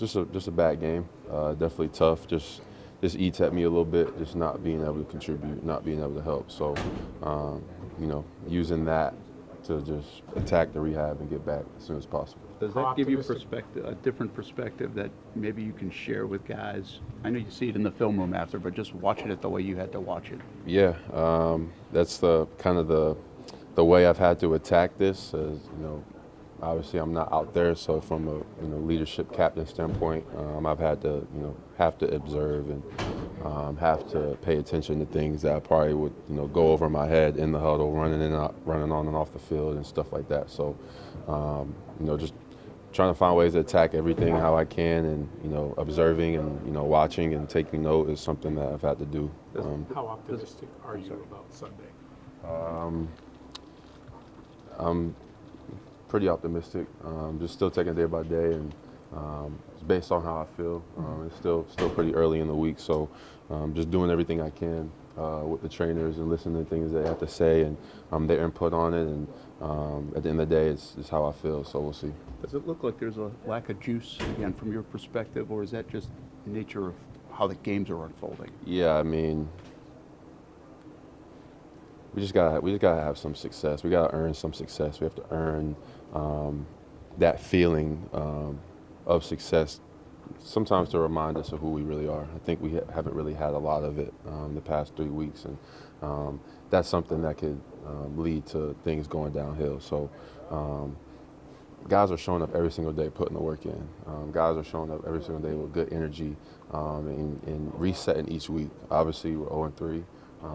just a bad game. Definitely tough. Just eats at me a little bit. Just not being able to contribute, not being able to help. So, using that to just attack the rehab and get back as soon as possible. Does that give you perspective, a different perspective that maybe you can share with guys? I know you see it in the film room after, but just watching it the way you had to watch it. Yeah, that's the kind of the way I've had to attack this. Obviously I'm not out there, so from a leadership captain standpoint, I've had to have to observe and have to pay attention to things that I probably would go over my head in the huddle, running on and off the field and stuff like that. So just trying to find ways to attack everything how I can, and observing and watching and taking note is something that I've had to do. How optimistic are you about Sunday? I'm pretty optimistic. Just still taking it day by day, and it's based on how I feel. It's still pretty early in the week, so just doing everything I can with the trainers and listening to things they have to say and their input on it. And at the end of the day, it's how I feel. So we'll see. Does it look like there's a lack of juice again from your perspective, or is that just nature of how the games are unfolding? Yeah, I mean, we just gotta have some success. We gotta earn some success. We have to earn that feeling of success. Sometimes to remind us of who we really are. I think we haven't really had a lot of it the past 3 weeks, and that's something that could lead to things going downhill. So guys are showing up every single day, putting the work in. Guys are showing up every single day with good energy and resetting each week. Obviously, we're 0-3.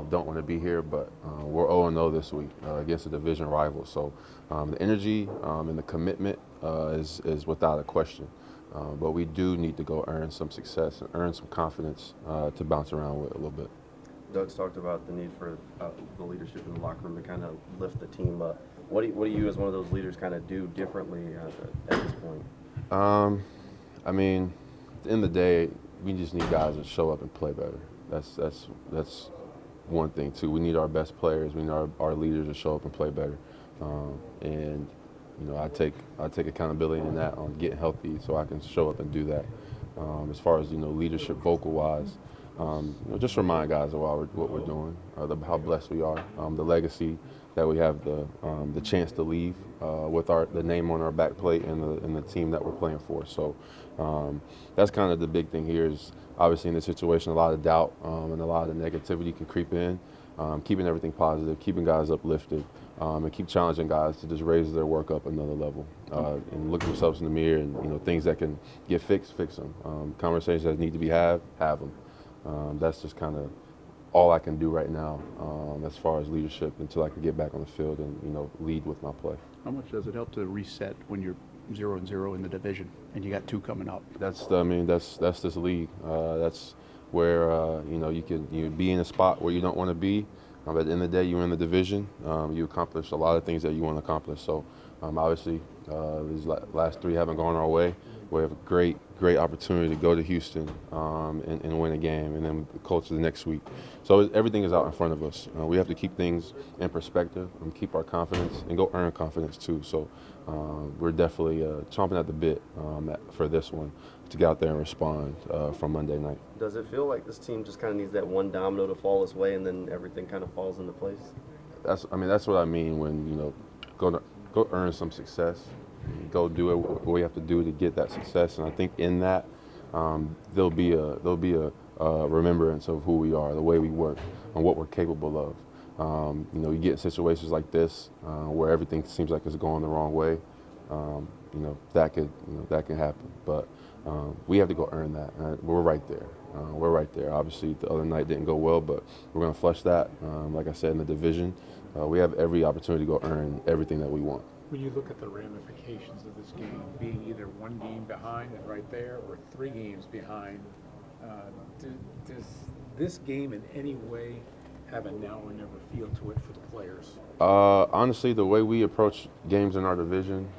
Don't want to be here, but we're 0-0 this week against a division rival. So the energy and the commitment is without a question. But we do need to go earn some success and earn some confidence to bounce around with a little bit. Doug's talked about the need for the leadership in the locker room to kind of lift the team up. What do you, as one of those leaders, kind of do differently at this point? I mean, at the end of the day, we just need guys to show up and play better. That's one thing too. We need our best players. We need our leaders to show up and play better. And I take accountability in that on getting healthy, so I can show up and do that. As far as leadership, vocal wise, just remind guys of what we're doing, how blessed we are, the legacy that we have, the chance to leave with the name on our back plate and the team that we're playing for. So that's kind of the big thing here. Is obviously in this situation, a lot of doubt and a lot of negativity can creep in. Keeping everything positive, keeping guys uplifted, and keep challenging guys to just raise their work up another level and look themselves in the mirror, and things that can get fixed, fix them. Conversations that need to be have them. That's just kind of all I can do right now as far as leadership until I can get back on the field and lead with my play. How much does it help to reset when you're 0-0 in the division and you got 2 coming up? That's this league. That's where you can be in a spot where you don't want to be. At the end of the day, you're in the division. You accomplish a lot of things that you want to accomplish. So obviously, these last 3 haven't gone our way. We have a great opportunity to go to Houston and win a game, and then coach the next week. So everything is out in front of us. We have to keep things in perspective and keep our confidence and go earn confidence too. So we're definitely chomping at the bit for this one to get out there and respond from Monday night. Does it feel like this team just kind of needs that one domino to fall its way, and then everything kind of falls into place? That's what I mean when go earn some success. Go do it what we have to do to get that success, and I think in that there'll be a remembrance of who we are, the way we work, and what we're capable of. You get in situations like this where everything seems like it's going the wrong way. That can happen, but we have to go earn that. We're right there. We're right there. Obviously, the other night didn't go well, but we're going to flush that. Like I said, in the division, we have every opportunity to go earn everything that we want. When you look at the ramifications of this game, being either 1 game behind and right there, or 3 games behind, does this game in any way have a now or never feel to it for the players? Honestly, the way we approach games in our division,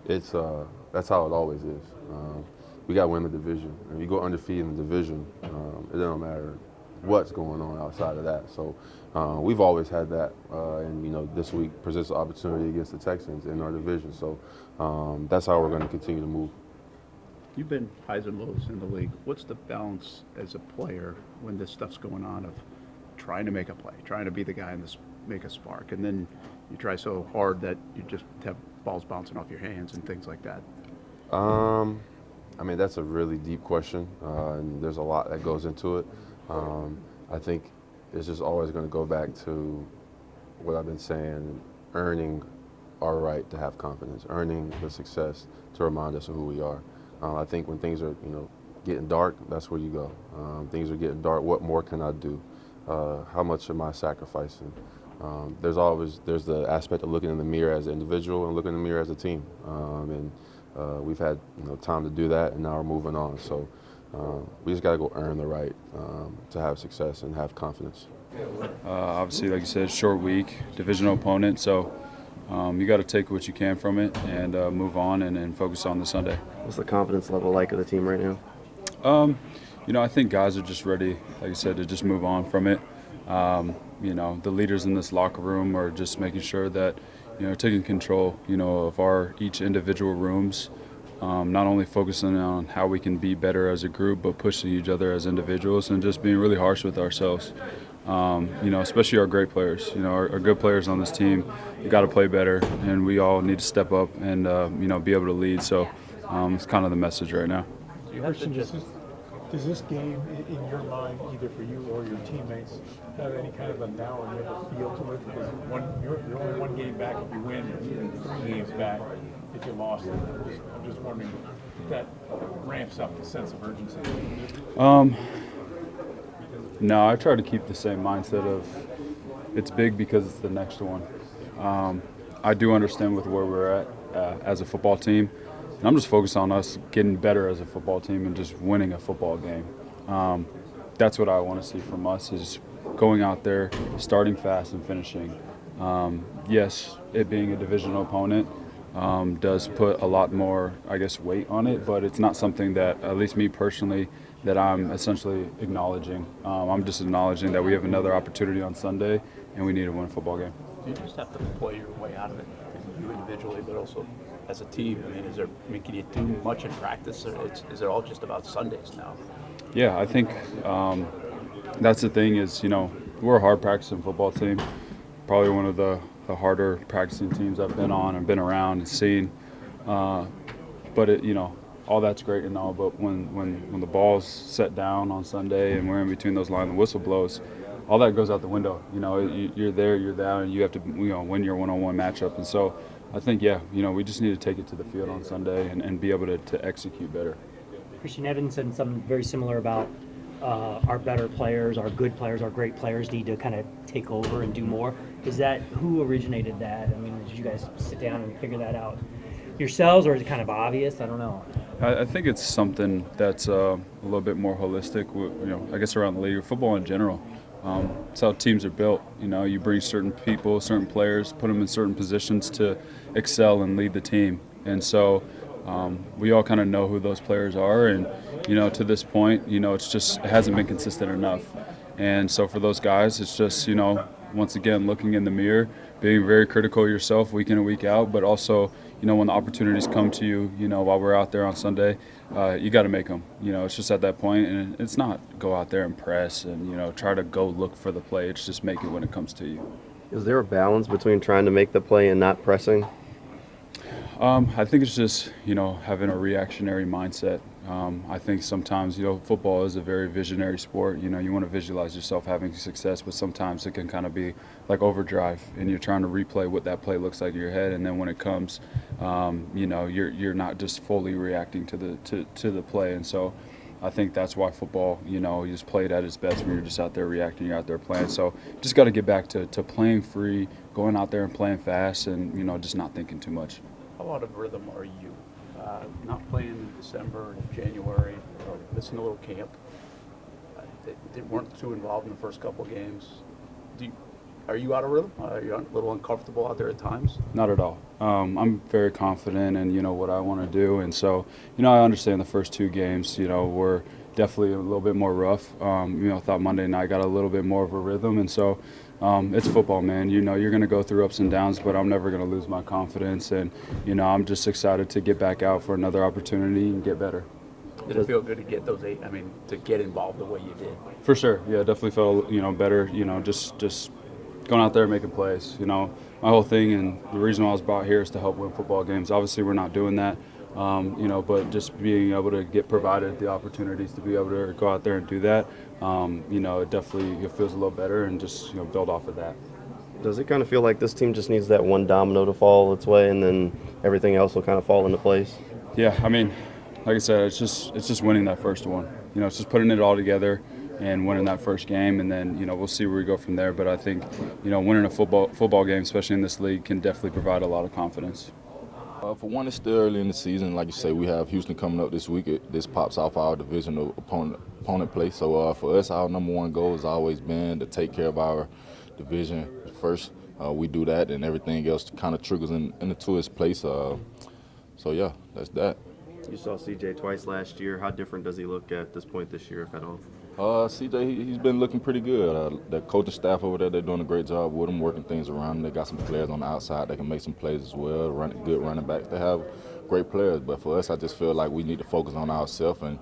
that's how it always is. We got to win the division. If you go undefeated in the division, it doesn't matter what's going on outside of that. So we've always had that, and this week presents an opportunity against the Texans in our division. So that's how we're going to continue to move. You've been highs and lows in the league. What's the balance as a player when this stuff's going on of trying to make a play, trying to be the guy and make a spark, and then you try so hard that you just have balls bouncing off your hands and things like that? I mean, that's a really deep question, and there's a lot that goes into it. I think it's just always going to go back to what I've been saying, earning our right to have confidence, earning the success to remind us of who we are. I think when things are, getting dark, that's where you go. Things are getting dark. What more can I do? How much am I sacrificing? There's the aspect of looking in the mirror as an individual and looking in the mirror as a team. And we've had time to do that, and now we're moving on. So we just got to go earn the right to have success and have confidence. Obviously, like you said, short week, divisional opponent. So you got to take what you can from it and move on and focus on the Sunday. What's the confidence level like of the team right now? I think guys are just ready, like I said, to just move on from it. The leaders in this locker room are just making sure that, taking control, of our each individual rooms, not only focusing on how we can be better as a group, but pushing each other as individuals and just being really harsh with ourselves. Especially our great players. Our good players on this team, you got to play better, and we all need to step up and, be able to lead. So it's kind of the message right now. Christian, does this game, in your mind, either for you or your teammates, have any kind of a now or never feel to it? Because you're only one game back if you win, or 3 games back if you lost. I'm just wondering if that ramps up the sense of urgency. No, I try to keep the same mindset of it's big because it's the next one. I do understand with where we're at as a football team. And I'm just focused on us getting better as a football team and just winning a football game. That's what I want to see from us, is going out there, starting fast and finishing. Yes, it being a divisional opponent does put a lot more, weight on it, but it's not something that, at least me personally, that I'm essentially acknowledging. I'm just acknowledging that we have another opportunity on Sunday and we need to win a football game. Do you just have to play your way out of it, you individually, but also as a team? Can you do much in practice, or is it all just about Sundays now? Yeah, I think that's the thing is, we're a hard practicing football team. Probably one of the harder practicing teams I've been on and been around and seen. But all that's great and all, but when the ball's set down on Sunday and we're in between those lines and whistle blows, all that goes out the window. You're there, you're there, and you have to win your one-on-one matchup. And so I think, we just need to take it to the field on Sunday and be able to execute better. Christian Evan said something very similar about our better players, our good players, our great players need to kind of take over and do more. Is that, who originated that? Did you guys sit down and figure that out yourselves, or is it kind of obvious? I don't know. I think it's something that's a little bit more holistic, around the league, or football in general. It's how teams are built. You bring certain people, certain players, put them in certain positions to excel and lead the team. And so we all kind of know who those players are. And, to this point, it hasn't been consistent enough. And so for those guys, it's just, once again, looking in the mirror, being very critical of yourself week in and week out, but also, when the opportunities come to you, while we're out there on Sunday, you got to make them. It's just at that point, and it's not go out there and press and, try to go look for the play. It's just make it when it comes to you. Is there a balance between trying to make the play and not pressing? I think it's just, having a reactionary mindset. I think sometimes, football is a very visionary sport. You want to visualize yourself having success, but sometimes it can kind of be like overdrive, and you're trying to replay what that play looks like in your head, and then when it comes, you're not just fully reacting to the play. And so I think that's why football, is played at its best when you're just out there reacting, you're out there playing. So just got to get back to playing free, going out there and playing fast, and, just not thinking too much. How out of rhythm are you? Not playing in December and January, missing a little camp. They weren't too involved in the first couple games. Are you out of rhythm? Are you a little uncomfortable out there at times? Not at all. I'm very confident in, what I want to do. And so, I understand the first 2 games, were definitely a little bit more rough. I thought Monday night got a little bit more of a rhythm. And so it's football, man. You're going to go through ups and downs, but I'm never going to lose my confidence. And, I'm just excited to get back out for another opportunity and get better. Did it feel good to get those 8? I mean, to get involved the way you did? For sure, yeah, definitely felt better. Just going out there and making plays. My whole thing and the reason why I was brought here is to help win football games. Obviously, we're not doing that, but just being able to get provided the opportunities to be able to go out there and do that, it definitely feels a little better and just build off of that. Does it kind of feel like this team just needs that one domino to fall its way, and then everything else will kind of fall into place? Yeah, I mean, like I said, it's just winning that first one. It's just putting it all together and winning that first game, and then we'll see where we go from there. But I think winning a football game, especially in this league, can definitely provide a lot of confidence. For one, it's still early in the season. Like you say, we have Houston coming up this week. This pops off our divisional opponent play. So for us, our number one goal has always been to take care of our division first. We do that, and everything else kind of trickles into its place. So yeah, that's that. You saw CJ twice last year. How different does he look at this point this year, if at all? CJ, he's been looking pretty good. The coaching staff over there, they're doing a great job with him, working things around him. They got some players on the outside that can make some plays as well, good running backs. They have great players. But for us, I just feel like we need to focus on ourselves and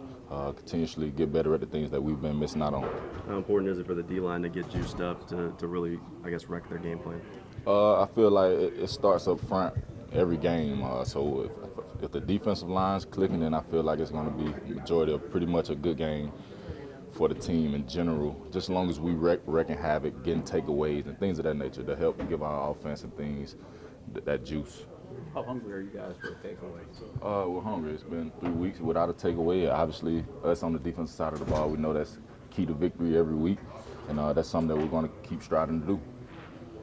continuously get better at the things that we've been missing out on. How important is it for the D-line to get juiced up to really, I guess, wreck their game plan? I feel like it starts up front every game. So if the defensive line's clicking, then I feel like it's going to be the majority of pretty much a good game for the team in general, just as long as we wrecking havoc, getting takeaways and things of that nature to help give our offense and things that juice. How hungry are you guys for a takeaway? We're hungry. It's been 3 weeks without a takeaway. Obviously, us on the defensive side of the ball, we know that's key to victory every week, and that's something that we're going to keep striving to do.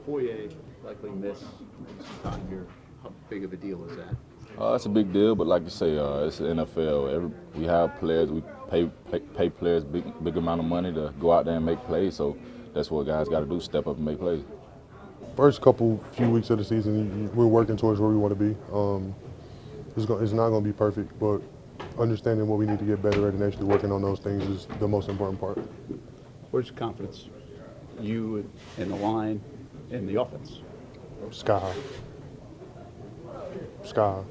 Foyer likely miss some time here. How big of a deal is that? It's a big deal, but like you say, it's the NFL. We have players. We pay players big amount of money to go out there and make plays. So that's what guys got to do: step up and make plays. First few weeks of the season, we're working towards where we want to be. It's not going to be perfect, but understanding what we need to get better at and actually working on those things is the most important part. Where's your confidence? You and the line and the offense? Sky high. Sky high.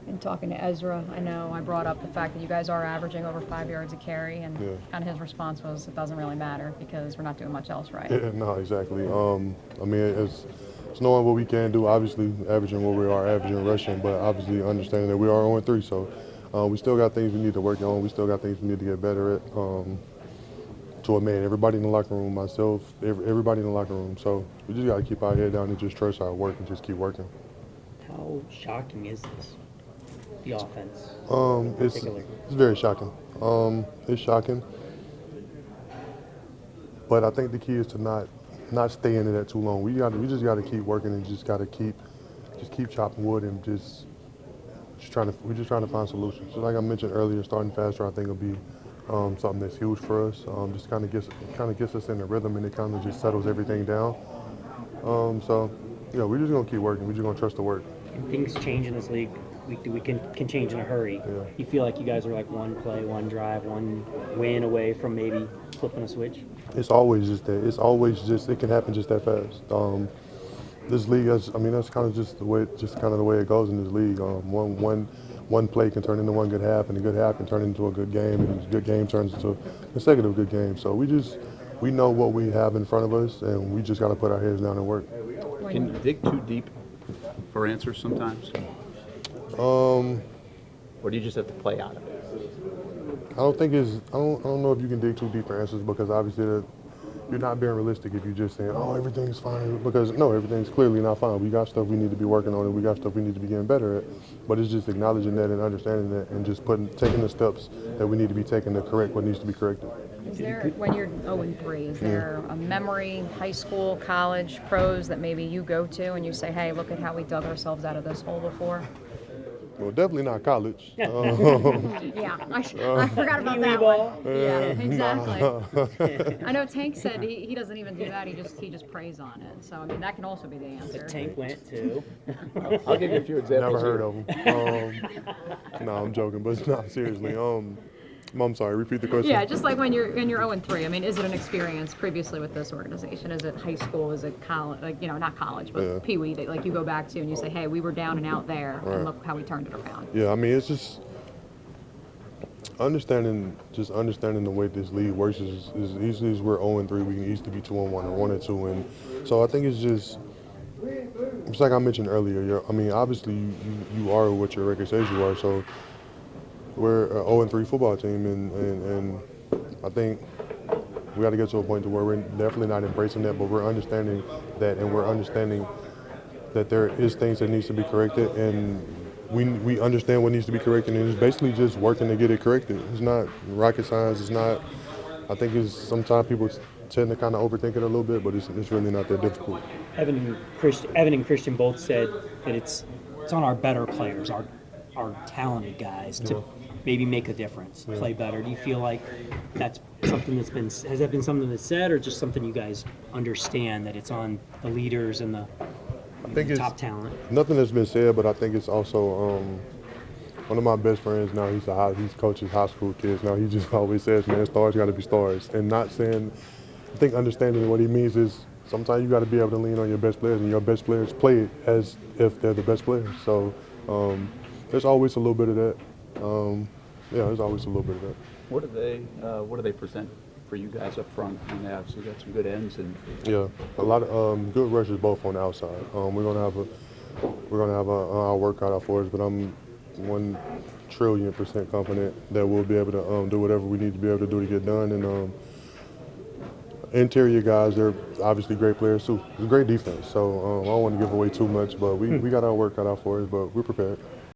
And talking to Ezra, I know I brought up the fact that you guys are averaging over 5 yards a carry, and kind of his response was, it doesn't really matter because we're not doing much else right. Yeah, no, exactly. I mean, it's knowing what we can do, obviously averaging what we are averaging rushing, but obviously understanding that we are 0-3, so we still got things we need to work on. We still got things we need to get better at. To a man, everybody in the locker room, myself, everybody in the locker room. So we just got to keep our head down and just trust our work and just keep working. How shocking is this, the offense? It's very shocking. It's shocking. But I think the key is to not stay into that too long. We just got to keep working and just got to keep chopping wood and we're just trying to find solutions. So like I mentioned earlier, starting faster I think will be something that's huge for us. Just kind of gets us in the rhythm, and it kind of just settles everything down. So we're just gonna keep working. We're just gonna trust the work. And things change in this league. We can change in a hurry. Yeah. You feel like you guys are like one play, one drive, one win away from maybe flipping a switch? It's always just that. It's always just it can happen just that fast. This league, that's kind of just the way it goes in this league. One play can turn into one good half, and a good half can turn into a good game, and a good game turns into a consecutive good game. So we know what we have in front of us, and we just got to put our heads down and work. Can you dig too deep for answers sometimes? Or do you just have to play out of it? I don't know if you can dig too deep for answers, because obviously you're not being realistic if you're just saying, oh, everything's fine, because no, everything's clearly not fine. We got stuff we need to be working on, and we got stuff we need to be getting better at. But it's just acknowledging that and understanding that and just taking the steps that we need to be taking to correct what needs to be corrected. Is there, when you're 0-3, is there a memory, high school, college, pros that maybe you go to and you say, hey, look at how we dug ourselves out of this hole before? Well, definitely not college. Yeah, I forgot about that one. Yeah, exactly. I know Tank said he doesn't even do that. He just preys on it. So I mean that can also be the answer. But Tank went too. I'll give you a few examples. Never heard of him. No, I'm joking, but not seriously. I'm sorry. Repeat the question. Yeah, just like when you're 0-3. I mean, is it an experience previously with this organization? Is it high school? Is it college? Like not college, but Pee Wee. That like you go back to and you say, hey, we were down and out there, and look how we turned it around. Yeah, I mean it's just just understanding the way this league works is easily as we're 0-3, we can easily be 2-1 or 1-2, and so I think it's like I mentioned earlier. Obviously you are what your record says you are. So we're an 0-3 football team, and I think we got to get to a point to where we're definitely not embracing that, but we're understanding that, and we're understanding that there is things that needs to be corrected, and we understand what needs to be corrected, and it's basically just working to get it corrected. It's not rocket science. It's not. I think it's sometimes people tend to kind of overthink it a little bit, but it's really not that difficult. Evan and Christian both said that it's on our better players, our talented guys to maybe make a difference, play better. Do you feel like that's something has that been something that's said, or just something you guys understand that it's on the leaders and the top talent? Nothing that's been said, but I think it's also one of my best friends now. He coaches high school kids now. He just always says, "Man, stars got to be stars," and not saying. I think understanding what he means is sometimes you got to be able to lean on your best players, and your best players play it as if they're the best players. So there's always a little bit of that. There's always a little bit of that. What do they present for you guys up front? And they obviously got some good ends and a lot of good rushes both on the outside. We're gonna have our work cut out for us, but I'm 1,000,000,000% confident that we'll be able to do whatever we need to be able to do to get done. And interior guys, they're obviously great players too. It's a great defense, so I don't want to give away too much, but we got our work cut out for us, but we're prepared.